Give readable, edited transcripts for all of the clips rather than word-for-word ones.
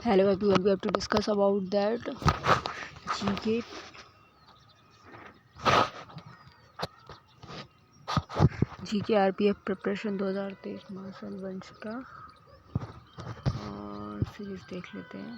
Hello everyone, we have to discuss about that GK RPF preparation 2023 मार्शल वंश का और सीरीज देख लेते हैं।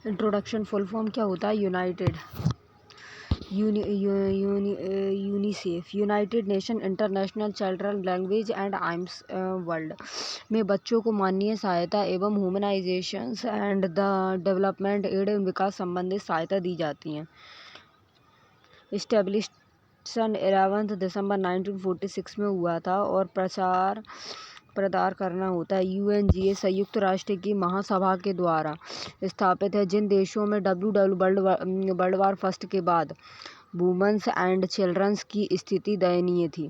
इंट्रोडक्शन फुल फॉर्म क्या होता है? UNICEF united nation international children language and aims world में बच्चों को मानवीय सहायता एवं humanisation and the development aid विकास संबंधित सहायता दी जाती है। इस्टेब्लिश सन 11 दिसंबर 1946 में हुआ था और प्रदान करना होता है। UNGA संयुक्त राष्ट्र की महासभा के द्वारा स्थापित है। जिन देशों में वर्ल्ड वार फर्स्ट के बाद वुमेन्स एंड चिल्ड्रंस की स्थिति दयनीय थी,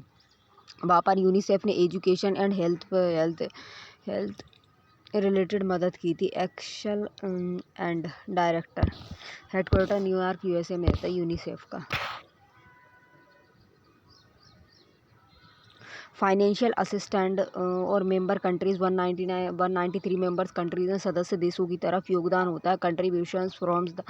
वहाँ पर यूनिसेफ ने एजुकेशन एंड हेल्थ रिलेटेड मदद की थी। Action and director headquarter New York USA में था यूनिसेफ का। फाइनेंशियल असिस्टेंट और मेंबर कंट्रीज 193 मेंबर्स कंट्रीज में सदस्य देशों की तरफ योगदान होता है। Contributions from the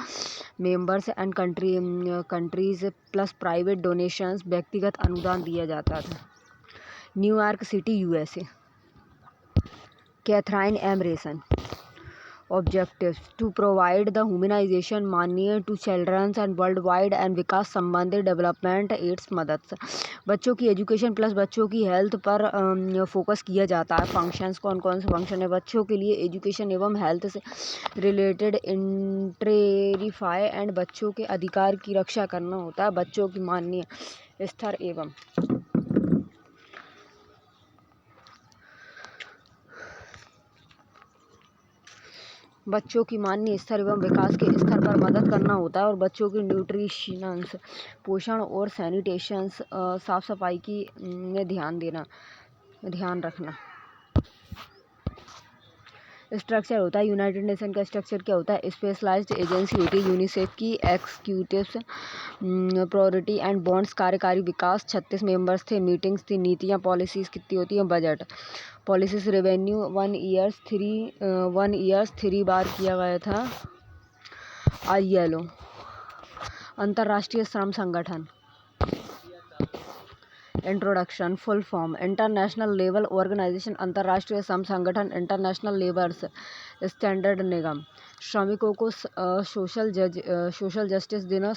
members and countries plus private donations, व्यक्तिगत अनुदान दिया जाता था। New York city USA। Catherine M रेसन। Objectives to provide the humanisation माननीय to childrens and world wide and विकास संबंधित डेवलपमेंट एड्स मदद। बच्चों की एजुकेशन प्लस बच्चों की हेल्थ पर फोकस किया जाता है। फंक्शंस कौन कौन से फंक्शन है? बच्चों के लिए एजुकेशन एवं हेल्थ से रिलेटेड इंटेरिफाई एंड बच्चों के अधिकार की रक्षा करना होता है। बच्चों की माननीय स्तर एवं बच्चों की माननीय स्तर एवं विकास के स्तर पर मदद करना होता है और बच्चों की न्यूट्रिशंस पोषण और सैनिटेशंस साफ सफाई की में ध्यान रखना। स्ट्रक्चर होता है यूनाइटेड नेशन का स्ट्रक्चर क्या होता है? स्पेशलाइज्ड एजेंसी होती है यूनिसेफ की। एग्जीक्यूटिव्स प्रायोरिटी एंड बॉन्ड्स कार्यकारी विकास 36 मेंबर्स थे। मीटिंग्स थी। नीतियाँ पॉलिसीज कितनी होती हैं? बजट पॉलिसीज रेवेन्यू 1 ईयर्स 3 बार किया गया था। ILO अंतर्राष्ट्रीय श्रम संगठन। Introduction full form international labour organization अंतर्राष्ट्रीय श्रम संगठन इंटरनेशनल लेबर्स स्टैंडर्ड निगम। श्रमिकों को सोशल जस्टिस देना,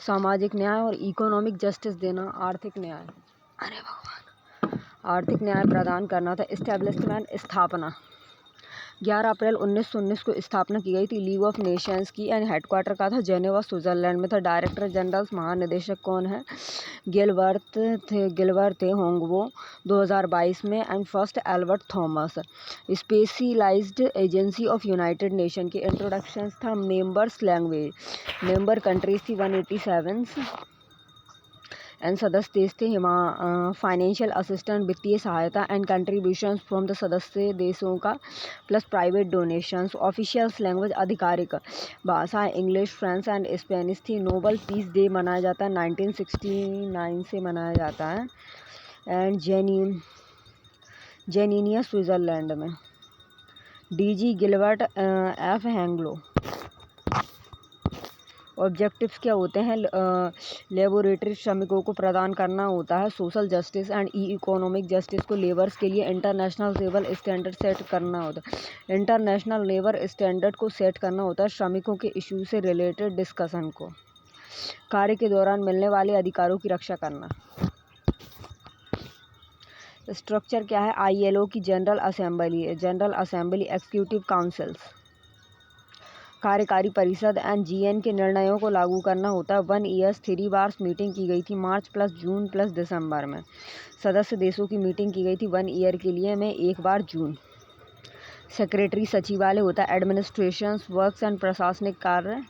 सामाजिक न्याय और इकोनॉमिक जस्टिस देना, आर्थिक न्याय प्रदान करना था। एस्टेब्लिशमेंट स्थापना 11 अप्रैल 1919 को स्थापना की गई थी। लीग ऑफ नेशंस की एंड हेडक्वार्टर का था जेनेवा स्विट्जरलैंड में था। डायरेक्टर जनरल महानिदेशक कौन है? गिलबर्ट थे होंगवो 2022 में and first Albert Thomas. Specialised agency of United Nation के इंट्रोडक्शन था। मेंबर्स लैंग्वेज मेंबर कंट्रीज थी 187 एंड सदस्य देश थे। फाइनेंशियल असिस्टेंट वित्तीय सहायता एंड कंट्रीब्यूशंस फ्रॉम द सदस्य देशों का plus private donations. Officials language आधिकारिक भाषा इंग्लिश, फ्रेंच एंड स्पेनिश थी। नोबल पीस डे मनाया जाता है 1969 से मनाया जाता है एंड जेनीनिया स्विट्जरलैंड में। DG Gilbert F हैंगलो। ऑब्जेक्टिव्स क्या होते हैं? लेबोरेटरी श्रमिकों को प्रदान करना होता है। Social justice and economic justice को लेबर्स के लिए इंटरनेशनल लेबर स्टैंडर्ड सेट करना होता है। इंटरनेशनल लेबर स्टैंडर्ड को सेट करना होता है श्रमिकों के इशू से रिलेटेड डिस्कशन को। कार्य के दौरान मिलने वाले अधिकारों की रक्षा करना। स्ट्रक्चर क्या है? ILO की जनरल असेंबली एग्जीक्यूटिव काउंसिल्स। कार्यकारी परिषद एंड जीएन के निर्णयों को लागू करना होता है। 1 ईयर्स 3 बार्स मीटिंग की गई थी मार्च प्लस जून प्लस दिसंबर में। सदस्य देशों की मीटिंग की गई थी 1 ईयर के लिए में एक बार जून। सेक्रेटरी सचिवालय होता है एडमिनिस्ट्रेशन वर्क्स एंड प्रशासनिक कार्य।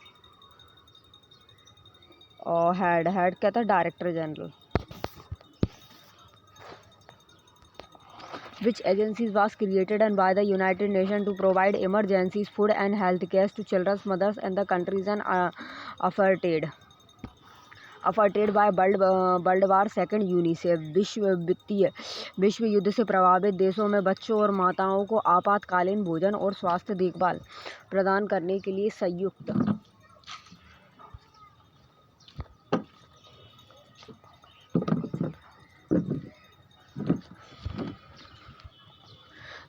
और हेड कहता है director general. Which agencies was created and by the United Nations to provide emergencies, food and health care to children's mothers and the countries and affected by World War II UNICEF. विश्व युद्ध से प्रभावित देशों में बच्चों और माताओं को आपातकालीन भोजन और स्वास्थ्य देखभाल प्रदान करने के लिए संयुक्त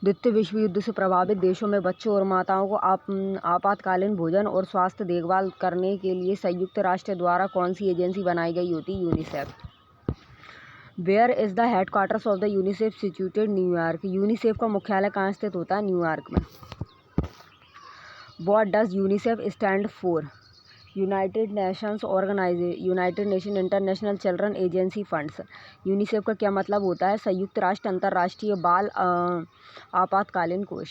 द्वितीय विश्व युद्ध से प्रभावित देशों में बच्चों और माताओं को आपातकालीन भोजन और स्वास्थ्य देखभाल करने के लिए संयुक्त राष्ट्र द्वारा कौन सी एजेंसी बनाई गई होती? UNICEF. Where is the headquarters of the UNICEF situated? New York. UNICEF का मुख्यालय कहाँ स्थित होता है? न्यूयॉर्क में। What does UNICEF stand for? United nation international Children Agency Funds. UNICEF का क्या मतलब होता है? संयुक्त राष्ट्र अंतर्राष्ट्रीय बाल आपातकालीन कोष।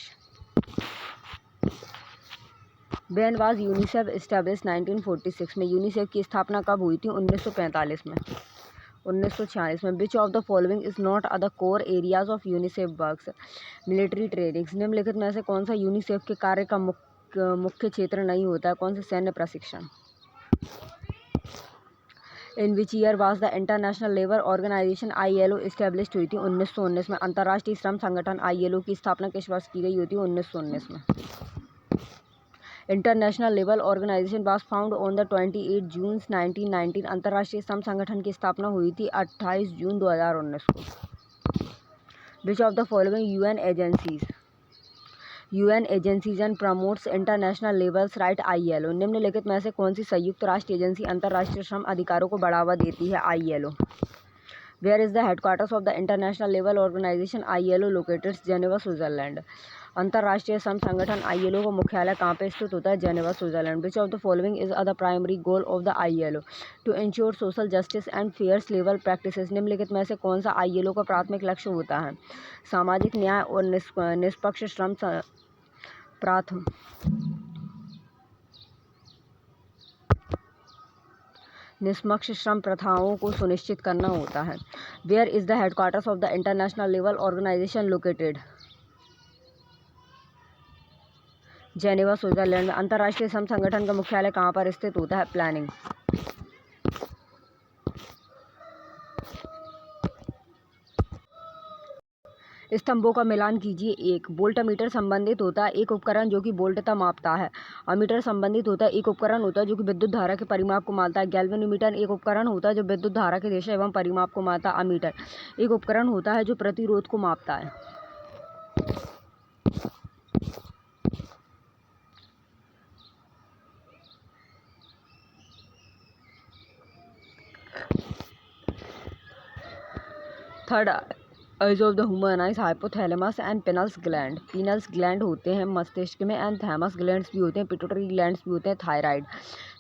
When was UNICEF established? 1946 में। यूनिसेफ की स्थापना कब हुई थी? 1945 में। 1946 में। विच of the following is not the core areas of UNICEF works? Military trainings. निम्नलिखित में से कौन सा यूनिसेफ के कार्य का मुख्य क्षेत्र नहीं होता है? कौन से? सैन्य प्रशिक्षण। In which year was the international labour organisation ILO established हुई थी? 1919 में। अंतर्राष्ट्रीय श्रम संगठन ILO की स्थापना किस वर्ष की गई होती है? 1919 में। International labour organization was found on the 28 June 1919। अंतर्राष्ट्रीय श्रम संगठन की स्थापना हुई थी 28 जून 2019 को। विच of the following UN agencies and promotes international labour right? ILO। निम्नलिखित में से कौन सी संयुक्त राष्ट्र एजेंसी अंतर्राष्ट्रीय श्रम अधिकारों को बढ़ावा देती है? ILO। Where is the headquarters of the international labour organisation? ILO located Geneva, Switzerland. अंतर्राष्ट्रीय श्रम संगठन ILO का मुख्यालय कहाँ पे स्थित होता है? Geneva, Switzerland. Which of the following is the primary goal of the ILO? To ensure social justice and fairs labour practices. निम्नलिखित में से कौन सा ILO का प्राथमिक लक्ष्य होता है? सामाजिक न्याय और निष्पक्ष श्रम निष्पक्ष श्रम प्रथाओं को सुनिश्चित करना होता है। Where is the headquarters of the international labour organization located? Geneva, Switzerland में। अंतर्राष्ट्रीय श्रम संगठन का मुख्यालय कहाँ पर स्थित होता है? प्लानिंग। स्तंभों का मिलान कीजिए। एक वोल्टमीटर संबंधित होता है एक उपकरण जो कि वोल्टता मापता है। अमीटर संबंधित होता है एक उपकरण होता है जो कि विद्युत धारा के परिमाप को मापता है। गैल्वेनोमीटर एक उपकरण होता है जो विद्युत धारा की दिशा एवं परिमाप को मापता है। अमीटर एक उपकरण होता है जो प्रतिरोध को मापता है। Third eyes of the human eyes, hypothalamus and pineals gland. Pineals gland होते हैं मस्तिष्क में एंड थैमस ग्लैंड्स भी होते हैं, पिट्यूटरी ग्लैंड्स भी होते हैं।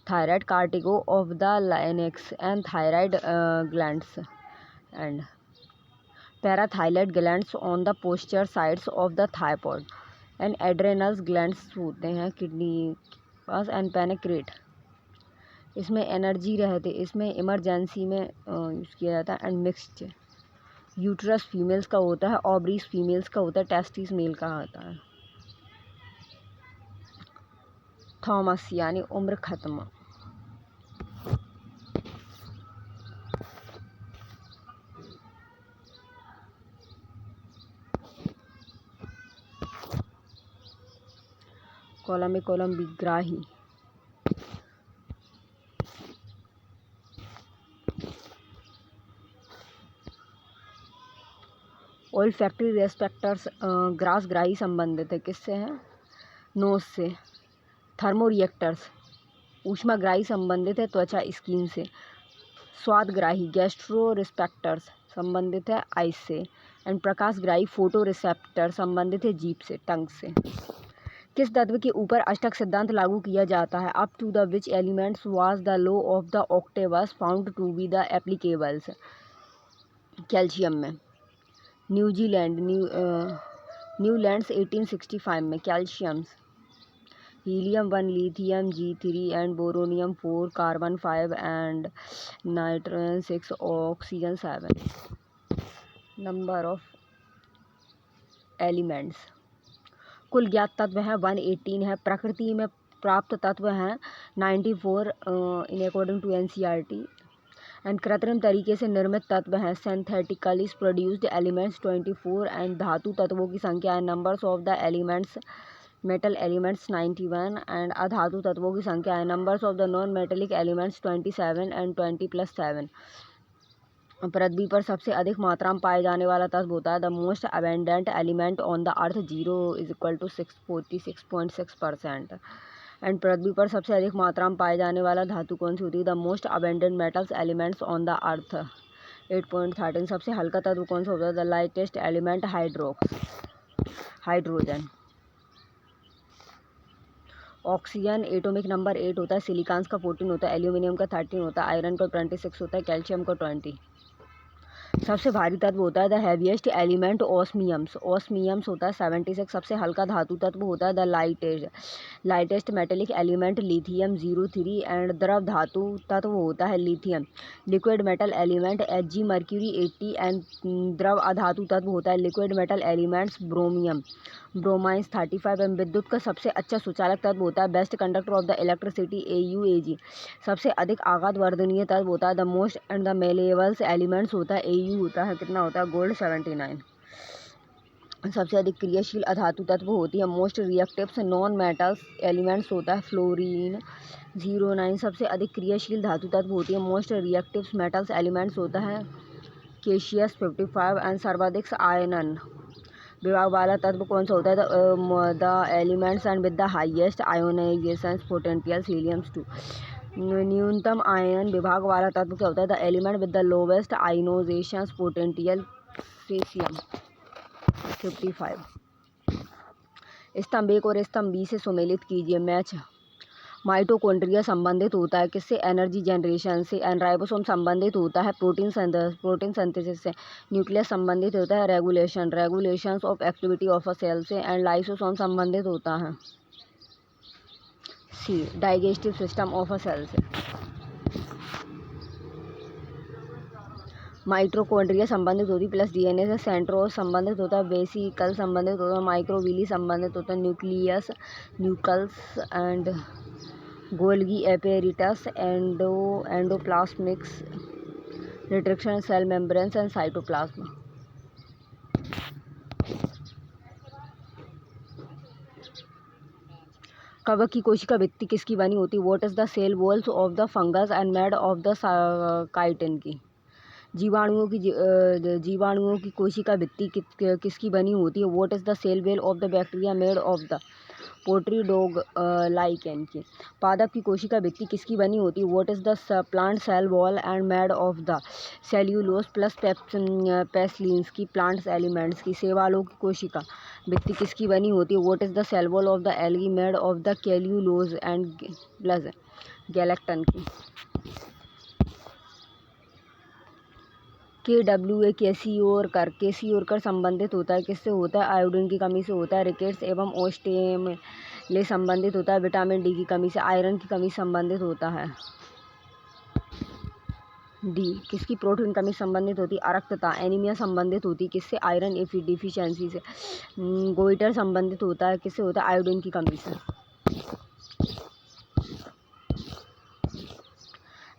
Thyroid cortico of the larynx and thyroid glands and parathyroid glands on the posture sides of the थाइपॉड एंड एड्रेनल्स ग्लैंड्स होते हैं किडनी पास एंड पेनिक्रेट। इसमें एनर्जी रहते, इसमें इमरजेंसी में यूज़ किया जाता है। एंड मिक्स्ड यूट्रस फीमेल्स का होता है, ओवरीज फीमेल्स का होता है, टेस्टिस मेल का होता है। थॉमस यानी उम्र खत्म। कॉलम ए कॉलम बी ग्राही। ऑयल फैक्ट्री रेस्पेक्टर्स ग्रासग्राही संबंधित है किससे है? नोज से। थर्मोरिएक्टर्स ऊष्माग्राही संबंधित है त्वचा स्किन से। स्वादग्राही गैस्ट्रो रिस्पेक्टर्स संबंधित है आइस से। एंड प्रकाशग्राही फोटो रिसेप्टर संबंधित है जीभ से, टंग से। किस तत्व के ऊपर अष्टक सिद्धांत लागू किया जाता है? Up to the which elements was the law of the octaves found to be the applicables? Calcium में। न्यूलैंड्स 1865 में। Calciums helium 1, lithium G3 and boronium 4, carbon 5 and nitrogen 6, oxygen 7। Number of elements. कुल ज्ञात तत्व हैं 118 है। प्रकृति में प्राप्त तत्व हैं 94 in according to NCERT। And कृत्रिम तरीके से निर्मित तत्व हैं सिंथेटिकली प्रोड्यूस्ड एलिमेंट्स 24 एंड धातु तत्वों की संख्या है numbers of the elements metal elements 91 and अधातु तत्वों की संख्या है numbers of the non metallic elements 27 and 20 + 7। पृथ्वी पर सबसे अधिक मात्रा में पाए जाने वाला तत्व होता है the most abundant element on the earth 0 = 646.6%। And पृथ्वी पर सबसे अधिक मात्रा में पाए जाने वाला धातु कौन सी होती है? The most abundant metals elements on the earth 8.13। सबसे हल्का तत्व कौन सा होता है? The lightest element hydrogen. Oxygen atomic number 8 होता है, सिलिकॉन्स का 14 होता है, एल्यूमिनियम का 13 होता है, आयरन का 26 होता है, कैल्शियम का 20। सबसे भारी तत्व होता है द हैवीएस्ट एलिमेंट ऑस्मियम्स होता है 76। सबसे हल्का धातु तत्व होता है the lightest metallic element lithium 03 and द्रव धातु तत्व होता है lithium. Liquid metal element Hg mercury 80 and द्रव अधातु तत्व होता है liquid metal elements bromines 35 and विद्युत का सबसे अच्छा सुचालक तत्व होता है best conductor of the electricity AuAg। सबसे अधिक आघात वर्धनीय तत्व होता है the most and the malleables elements होता है Au होता है कितना होता है गोल्ड 79। सबसे अधिक क्रियाशील अधातु तत्व होती है मोस्ट रिएक्टिव्स नॉन मेटल्स एलिमेंट्स होता है फ्लोरीन 09। सबसे अधिक क्रियाशील धातु तत्व होती है मोस्ट रिएक्टिव्स मेटल्स एलिमेंट्स होता है केशियस 55 एंड सर्वाधिक आयनन विभाग वाला तत्व कौन सा होता है? The elements and with the highest ionization potential helium 2। न्यूनतम आयन विभाग वाला तत्व क्या होता है? The element with the lowest ionization potential caesium 55। स्तंभ 1 और स्तंभ B से सुमेलित कीजिए। मैच। माइटोकॉन्ड्रिया संबंधित होता है किससे? एनर्जी जनरेशन से। एंड राइबोसोम संबंधित होता है प्रोटीन सिंथेसिस से। न्यूक्लियस संबंधित होता है regulation of activity of a cell से। एंड लाइसोसोम संबंधित होता है C digestive system of a cell से। माइटोकॉन्ड्रिया संबंधित होती प्लस DNA से। सेंट्रोस संबंधित होता है वेसिकल संबंधित होता है माइक्रोविली संबंधित होता है nucleus and Golgi apparatus endoplasmics retraction cell membranes and cytoplasm. कवक की कोशिका भित्ति किसकी बनी होती है? What is the cell walls of the fungus and made of the chitin की। जीवाणुओं की कोशिका भित्ति किसकी बनी होती है? What is the cell well of the bacteria made of the pottery dog lichen की। पादप की कोशिका भित्ति किसकी बनी होती है? What is the plant cell wall and made of the cellulose plus pectins की प्लांट्स एलिमेंट्स की। शैवालों की कोशिका भित्ति किसकी बनी होती है? What is the cell wall of the algae made of the cellulose and plus galactan की। KWA केसियोर संबंधित होता है किससे होता है? आयोडीन की कमी से होता है। रिकेट्स एवं ओस्टेमले संबंधित होता है विटामिन D की कमी से। आयरन की कमी संबंधित होता है D। किसकी प्रोटीन कमी संबंधित होती है? अरक्तता एनीमिया संबंधित होती है किससे? आयरन डिफिशियंसी से। गोइटर संबंधित होता है किससे होता है? आयोडीन की कमी से।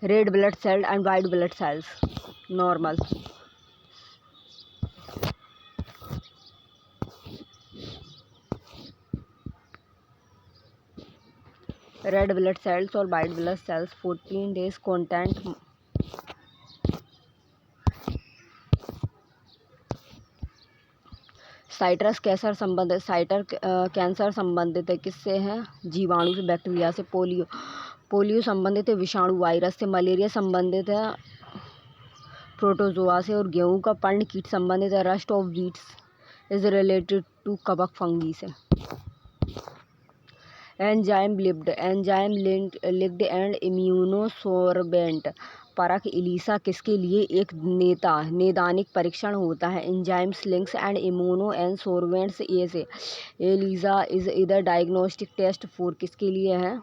Red blood cell and white blood cells normal. Red blood cells और white blood cells 14 days content. Citrus cancer संबंधित है किससे है? जीवाणु से, बैक्टीरिया से। पोलियो संबंधित है विषाणु वायरस से। मलेरिया संबंधित है प्रोटोजोआ से। और गेहूं का पर्ण कीट संबंधित है rust of wheats is related to कवक फंगी से। एंजाइम लिंक्ड एंड इम्यूनोसोर्बेंट परख इलीसा किसके लिए एक नैदानिक परीक्षण होता है? Enzymes links and immuno and sorbents से एलिसा इज इधर डायग्नोस्टिक टेस्ट फॉर किसके लिए है?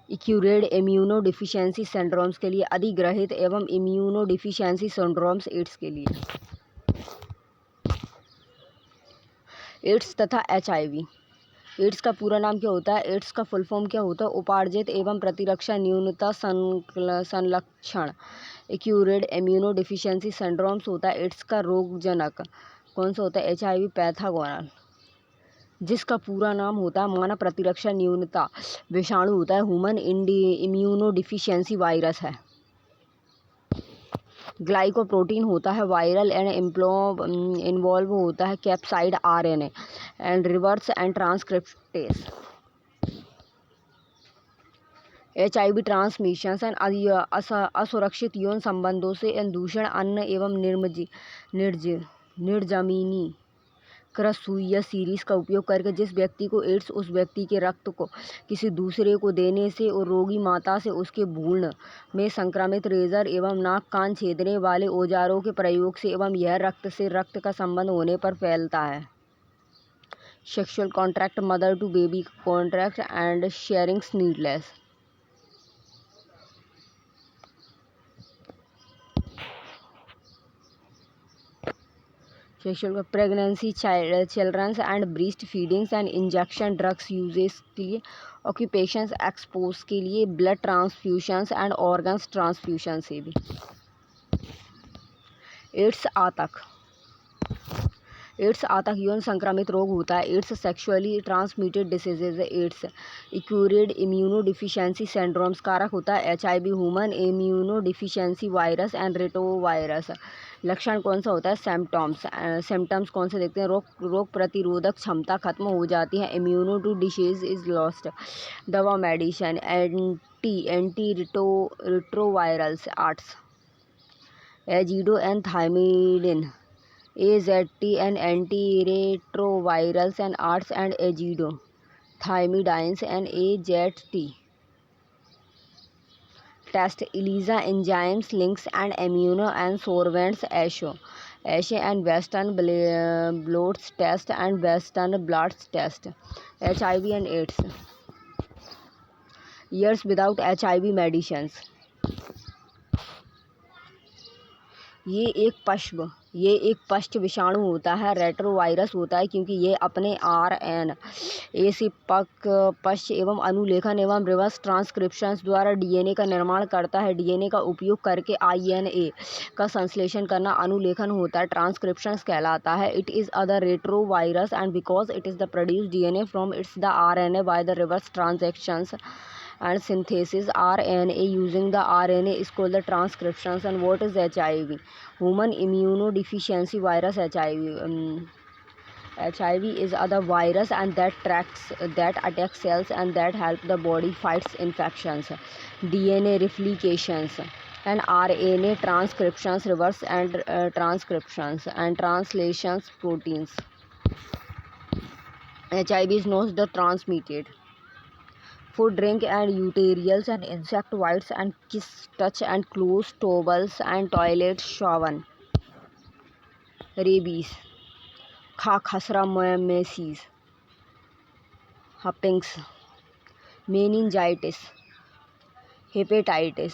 एक्यूरेट इम्यूनो डिफिशियंसी सिंड्रोम्स के लिए, अधिग्रहित एवं इम्यूनो डिफिशियंसी सिंड्रोम्स एड्स के लिए। एड्स तथा HIV। एड्स का पूरा नाम क्या होता है? एड्स का फुल फॉर्म क्या होता है? उपार्जित एवं प्रतिरक्षा न्यूनता संलक्षण। एक्यूरेट इम्यूनो डिफिशियंसी सिंड्रोम्स होता है। एड्स का रोगजनक कौन सा होता है? HIV पैथागोनल। जिसका पूरा नाम होता है मानव प्रतिरक्षा न्यूनता विषाणु होता है। ह्यूमन इम्यूनो डिफिशियंसी वायरस है। ग्लाइकोप्रोटीन होता है। वायरल एंड इन्वॉल्व होता है कैप्साइड RNA and reverse and transcriptase. HIV transmission and असुरक्षित यौन संबंधों से दूषण, अन्न एवं निर्जमीनी क्रसुई सीरीज का उपयोग करके जिस व्यक्ति को एड्स उस व्यक्ति के रक्त को किसी दूसरे को देने से और रोगी माता से उसके भ्रूण में संक्रमित रेजर एवं नाक कान छेदने वाले औजारों के प्रयोग से एवं यह रक्त से रक्त का संबंध होने पर फैलता है। Sexual contract, mother to baby contract and sharings needles. Sexual pregnancy, childrens and breast feedings and injection drugs uses के लिए, ऑक्यूपेशंस एक्सपोज के लिए, blood transfusions and organs transfusion से भी। एड्स आतक यौन संक्रमित रोग होता है। एड्स सेक्सुअली ट्रांसमिटेड डिसीजेज है। AIDS accurate immuno deficiency syndromes कारक होता है। HIV human immuno deficiency virus and retrovirus. लक्षण कौन सा होता है? सिम्टम्स कौन से देखते हैं? रोग प्रतिरोधक क्षमता खत्म हो जाती है। Immuno to disease is lost. दवा medicine, anti retrovirals arts, azido and thymidine, AZT and antiretrovirals and ARTS and azido, thymidines and AZT. Test ELISA enzymes links and immuno and sorbents ASHE and Western blots test and Western blots test. HIV and AIDS. Years without HIV medicines. ये एक पश्च विषाणु होता है। Retrovirus होता है क्योंकि ये अपने RNA से पश्च एवं अनुलेखन एवं रिवर्स ट्रांसक्रिप्शंस द्वारा DNA का निर्माण करता है। DNA का उपयोग करके INA का संश्लेषण करना अनुलेखन होता है, ट्रांसक्रिप्शंस कहलाता है। It is a the retrovirus and because it is the produce DNA from its the RNA by the reverse transactions and synthesis RNA using the RNA is called the transcriptions. And what is HIV? Human immunodeficiency virus. HIV is other virus and that attacks cells and that help the body fights infections. DNA replications and RNA transcriptions, reverse and transcriptions and translations proteins. HIV is not the transmitted food, drink and utensils and insect bites and kiss, touch and close towels and toilet shower. Rabies, खसरा measles, whoopings, meningitis, hepatitis,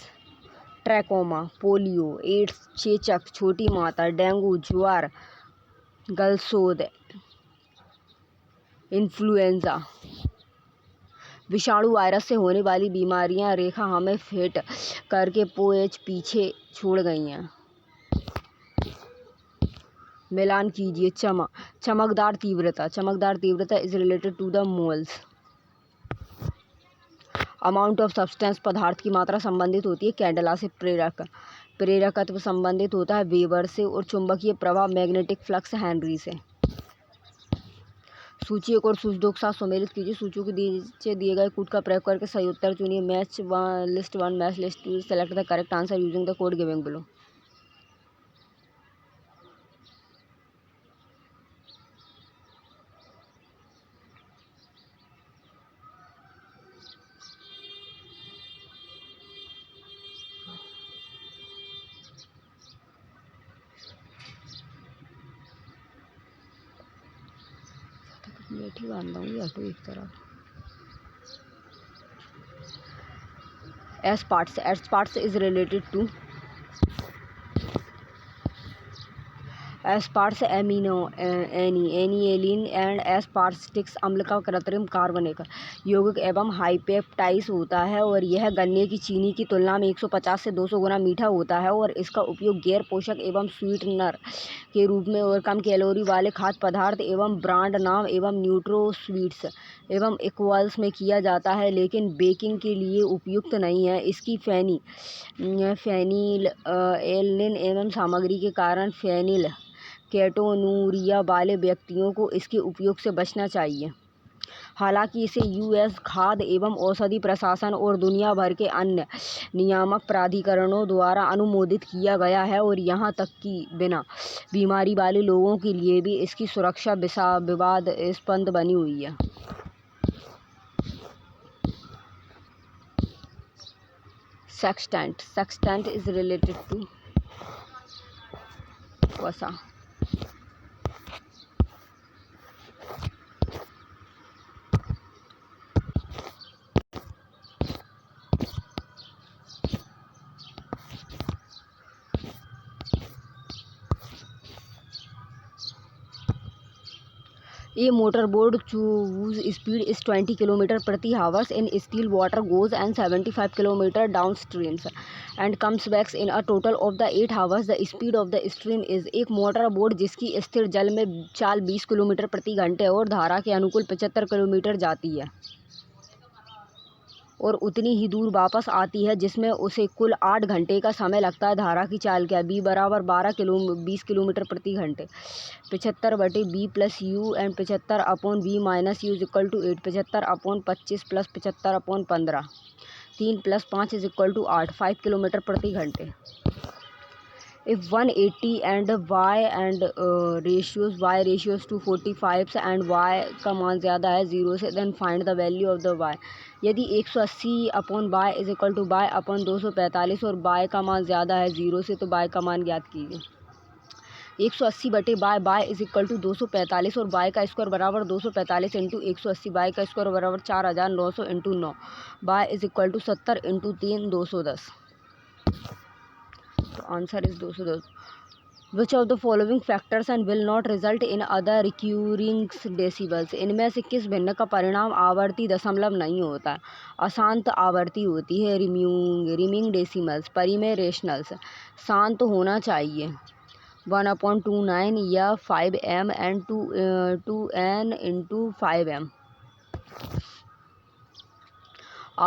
trachoma, polio, AIDS, चेचक, छोटी माता, dengue, ज्वर, गलसोद, influenza. विषाणु virus से होने वाली बीमारियां रेखा हमें फिट करके पीछे छोड़ गई हैं। मिलान कीजिए। चमकदार तीव्रता is related to the moles. Amount of substance, पदार्थ की मात्रा संबंधित होती है कैंडेला से। प्रेरकत्व संबंधित होता है वेबर से और चुंबकीय प्रवाह मैग्नेटिक फ्लक्स हेनरी से। सूची एक और सूची दो के साथ सम्मिलित कीजिए। सूचियों के नीचे दिए गए कोड का प्रयोग करके सही उत्तर चुनिए। Match list 1, match list 2, select the correct answer using the code giving below. बैठी बांध दूँगी ऑटो एक तरफ। Aspartase is related to aspartase amino aniline and aspartic अम्ल का कृत्रिम कार्बनिक यौगिक एवं हाइपेप्टाइस होता है और यह गन्ने की चीनी की तुलना में 150 से 200 गुना मीठा होता है और इसका उपयोग गैर पोषक एवं स्वीटनर के रूप में और कम कैलोरी वाले खाद्य पदार्थ एवं ब्रांड नाम एवं न्यूट्रो स्वीट्स एवं इक्वल्स में किया जाता है, लेकिन बेकिंग के लिए उपयुक्त नहीं है। इसकी फेनिल एल्निन एवं सामग्री के कारण फेनिल केटोनूरिया वाले व्यक्तियों को इसके उपयोग से बचना चाहिए। हालांकि इसे यूएस खाद्य एवं औषधि प्रशासन और दुनिया भर के अन्य नियामक प्राधिकरणों द्वारा अनुमोदित किया गया है और यहाँ तक कि बिना बीमारी वाले लोगों के लिए भी इसकी सुरक्षा विवादास्पद बनी हुई है। सेक्सटेंट इज रिलेटेड टू वसा। A motorboat whose speed is 20 km प्रति hours in still water goes and 75 km downstream and comes back in a total of the 8 hours. The speed of the stream is एक motor boat जिसकी स्थिर जल में चाल 20 kilometre प्रति घंटे और धारा के अनुकूल 75 किलोमीटर जाती है और उतनी ही दूर वापस आती है जिसमें उसे कुल 8 घंटे का समय लगता है। धारा की चाल क्या बी बराबर 20 किलोमीटर प्रति घंटे 75/b plus u and 75/b minus u is equal to 8 75/25 plus 75/15 3 + 5 is equal to 8 5 kilometre प्रति घंटे। If 180 and y ratios to 45 and y का मान ज़्यादा है 0 से, then find the value of the y। यदि 180/y is equal to y upon 245 और y का मान ज़्यादा है 0 से, तो y का मान ज्ञात कीजिए। 180/y इज इक्वल टू 245 और y का स्क्वायर बराबर 245 इंटू 180, y का स्क्वायर बराबर 4900 into 9, y is equal to 70 into 3 210। तो answer is 210। Which of the following factors and will not result in other recurring decibels? इनमें से किस भिन्न का परिणाम आवर्ती दशमलव नहीं होता है? अशांत आवर्ती होती है रिमिंग डेसिमल्स, परिमेय रेशनल्स। शांत होना चाहिए 1/29 या 5m and 2n into 5m।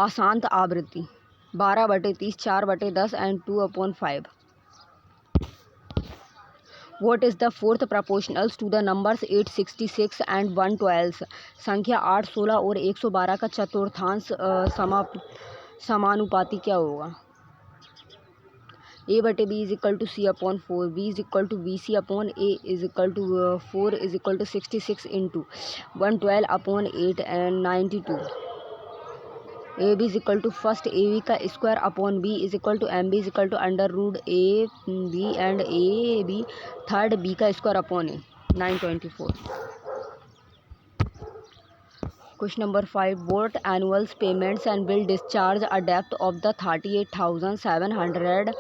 अशांत आवृत्ति 12/30 4/10 and 2/5। What is the fourth proportionals to the numbers 866 and 112? संख्या 8, 16 और 112 का चतुर्थांश समानुपाती क्या होगा? A/B is equal to C/4, B is equal to BC/A is equal to 4 is equal to 66 into 112/8 and 92। AB is equal to first AB का square upon B is equal to MB is equal to √AB and AB third B का square upon A 924। Question number 5 boat annuals payments and bill discharge a depth of the 38,700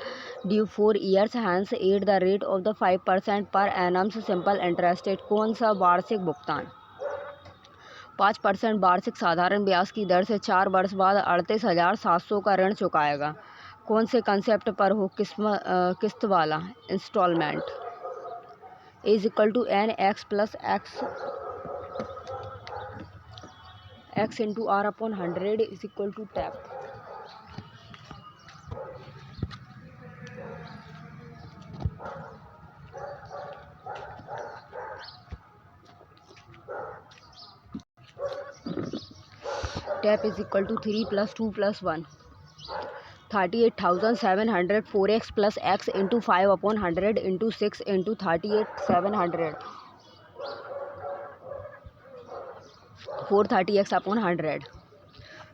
due 4 years hence at the rate of the 5% पर एनम्स simple interest rate. कौन सा वार्षिक भुगतान 5% वार्षिक साधारण ब्याज की दर से 4 वर्ष बाद 38,700 का ऋण चुकाएगा? कौन से कंसेप्ट पर हो किस्त वाला instalment? Is equal to NX plus x into R/100 is equal to tap. Tap is equal to 3 + 2 + 1 38,700 4x plus x into 5/100 into 6 into 38,700 430x/100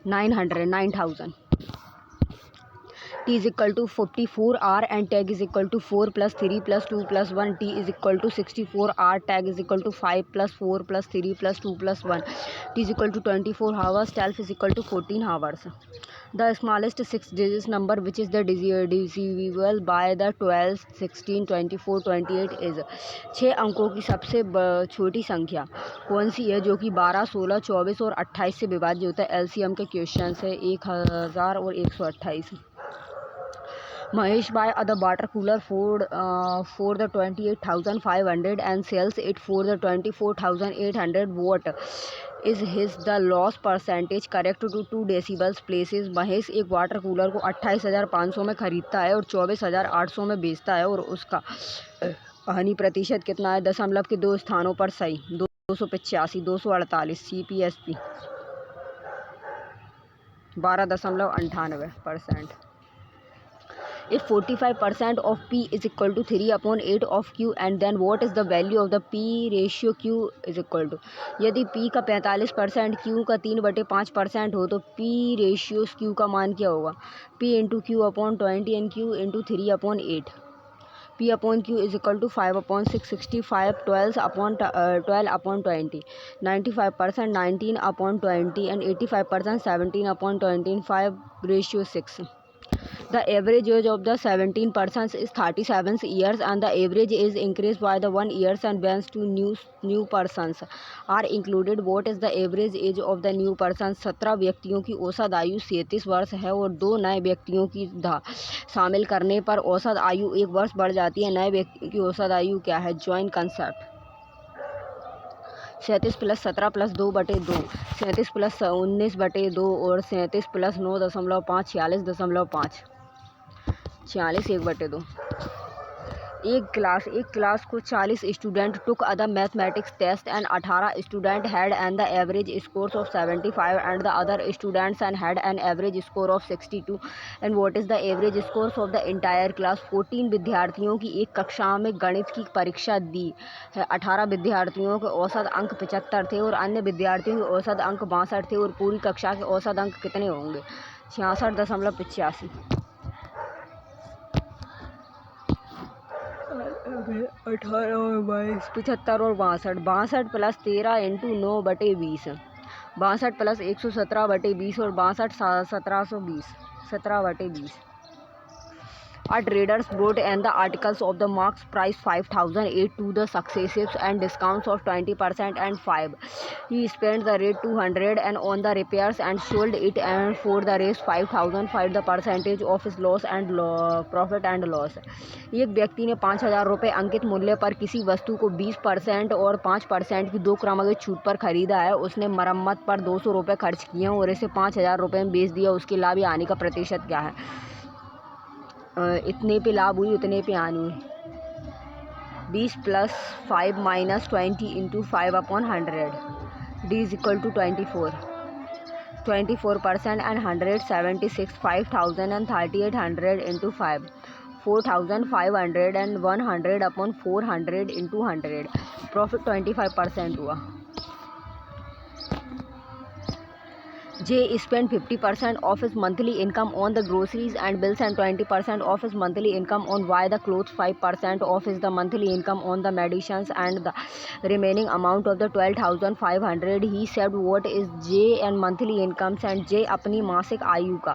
9,000। T is equal to 44 R and tag is equal to 4 plus 3 plus 2 plus 1. T is equal to 64 R, tag is equal to 5 plus 4 plus 3 plus 2 plus 1. T is equal to 24 hours, TELF is equal to 14 hours. The smallest 6-digit number which is the divisible by the 12, 16, 24, 28 is 6 अंकों की सबसे छोटी संख्या कौन सी है जो कि 12, 16, 24 और 28 से विभाज्य होता है। एलसीएम के क्वेश्चन है 1000 और 128। Mahesh buy the water cooler for the 28,500 and sells it for the 24,800. What is his the loss percentage correct to 2 decibels places? Mahesh एक वाटर कूलर को 28,500 में खरीदता है और 24,800 में बेचता है और उसका हानि प्रतिशत कितना है? दशमलव के 2 स्थानों पर सही 285, 248। CPSP 12.98%. If 45% of P is equal to 3/8 of Q and then what is the value of the P ratio Q is equal to? यदि P का 45% Q का 3/5% हो तो P रेशियो Q का मान क्या होगा? P into Q/20 and Q into 3/8. P/Q is equal to 5/665, 12/20, 95% 19/20 and 85% 17/20 in 5:6. The average age of the 17% is 37 years and the average age increased by the 1 years and when 2 new persons are included. What is the average age of the new persons? 17 व्यक्तियों की औसत आयु 37 वर्ष है और 2 नए व्यक्तियों की शामिल करने पर औसत आयु 1 वर्ष बढ़ जाती है। नए व्यक्ति की औसत आयु क्या है? जॉइंट कंसेप्ट 37 + 17 + 2/2, 37 + 19/2 और 37 + 9.5, 46.5, 46 1/2। एक क्लास को 40 student took other mathematics test and 18 student had and the average score of 75 and the other students and had an average score of 62 and what is the average score of the entire class. 14 विद्यार्थियों की एक कक्षा में गणित की परीक्षा दी है। 18 विद्यार्थियों के औसत अंक 75 थे और अन्य विद्यार्थियों के औसत अंक 62 थे और पूरी कक्षा के औसत अंक कितने होंगे? 66.85। 18 और 22, 75 और 62, 62 + 13 इंटू 9/20, 62 + 117/20 और 62 1720, 17/20। A traders brought and the articles of the marks price 5,008 to the successives and discounts of 20% and 5. He spent the rate 200 and on the repairs and sold it and for the rest 5,000. Find the percentage of his loss and profit and loss. एक व्यक्ति ने 5,000 रुपये अंकित मूल्य पर किसी वस्तु को 20% और 5% की 2 क्रमागत छूट पर खरीदा है। उसने मरम्मत पर 200 रुपये खर्च किए हैं और इसे 5,000 रुपये में बेच दिया। उसके लाभ या हानि का प्रतिशत क्या है? इतने पे लाभ हुई, उतने पे हानि हुई। 20 + 5 - 20 into 5/100. D is equal to 24. 24% and 176, 5,000 and 3,800 into 5. 4,500 and 100/400 into 100. Profit 25% हुआ। J spent 50% of his monthly income on the groceries and bills and 20% of his monthly income on buy the clothes, 5% of his the monthly income on the medicines and the remaining amount of the 12,500 he saved. What is J and monthly incomes and J अपनी मासिक आयु का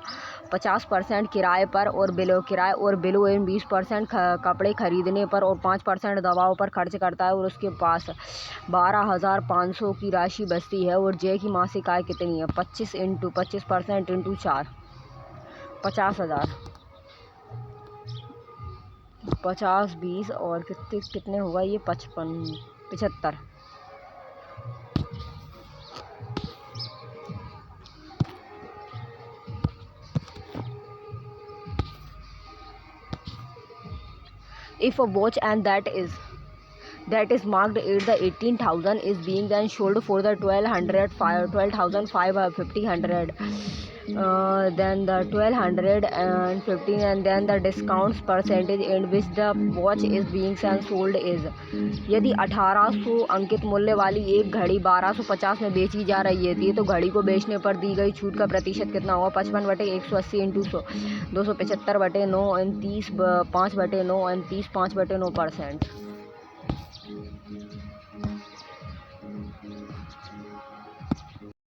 50% किराए पर और below and 20% कपड़े खरीदने पर और 5% दवाओं पर खर्च करता है और उसके पास 12,500 की राशि बचती है। और जे की मासिक आय कितनी है? 25 इंटू 25% इंटू 4, 50,000। 50, 20 और कितने होगा ये? 55, 75। If a watch and that is marked at the 18,000 is being then sold for the 12,500 then the 1215, and then the discounts percentage in which the watch is being sold is। यदि 1800 अंकित मूल्य वाली एक घड़ी 1250 में बेची जा रही है तो घड़ी को बेचने पर दी गई छूट का प्रतिशत कितना होगा? 55/180 इंटू 100, 275/9 और 30 5/9 और 30 5/9%।